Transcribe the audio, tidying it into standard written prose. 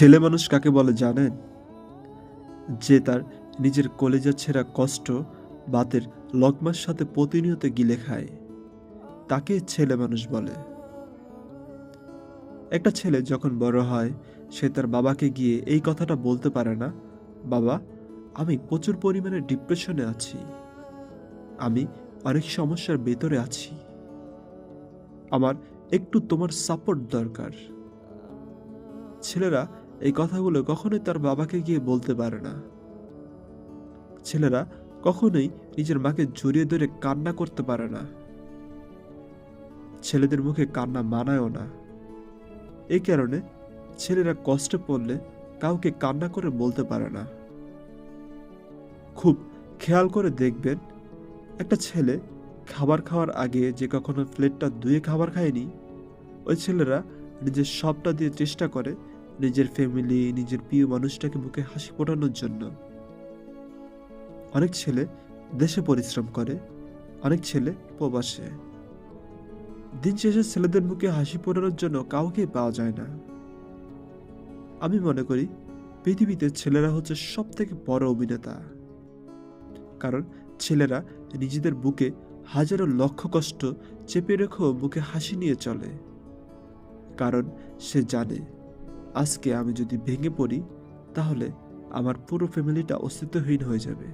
ছেলে মানুষ কাকে বলে জানেন? যে তার নিজের কলিজা ছেঁড়া কষ্ট ভাতের লকমার সাথে প্রতিনিয়ত গিলে খায়, তাকে ছেলে মানুষ বলে। একটা ছেলে যখন বড় হয়, সে তার বাবাকে গিয়ে এই কথাটা বলতে পারে না, বাবা, আমি প্রচুর পরিমাণে ডিপ্রেশনে আছি, আমি অনেক সমস্যার ভেতরে আছি, আমার একটু তোমার সাপোর্ট দরকার। ছেলেরা এই কথাগুলো কখনোই তার বাবাকে গিয়ে বলতে পারে না। ছেলেরা কখনোই নিজের মাকে জড়িয়ে ধরে কান্না করতে পারে না। ছেলেদের মুখে কান্না মানায়ও না। এই কারণে ছেলেরা কষ্টে পড়লে কাউকে কান্না করে বলতে পারে না। খুব খেয়াল করে দেখবেন, একটা ছেলে খাবার খাওয়ার আগে যে কখনো প্লেটটা ধুয়ে খাবার খায়নি, ওই ছেলেরা নিজের সবটা দিয়ে চেষ্টা করে নিজের ফ্যামিলি, নিজের প্রিয় মানুষটাকে মুখে হাসি ফোটানোর জন্য। অনেক ছেলে দেশে পরিশ্রম করে, অনেক ছেলে প্রবাসে। দিন শেষে ছেলেদের মুখে হাসি ফোটানোর জন্য কাউকে পাওয়া যায় না। আমি মনে করি পৃথিবীতে ছেলেরা হচ্ছে সব থেকে বড় অভিনেতা। কারণ ছেলেরা নিজেদের বুকে হাজারো লক্ষ কষ্ট চেপে রেখেও মুখে হাসি নিয়ে চলে। কারণ সে জানে, আজকে আমি যদি ভেঙে পড়ি, তাহলে আমার পুরো ফ্যামিলিটা অস্তিত্বহীন হয়ে যাবে।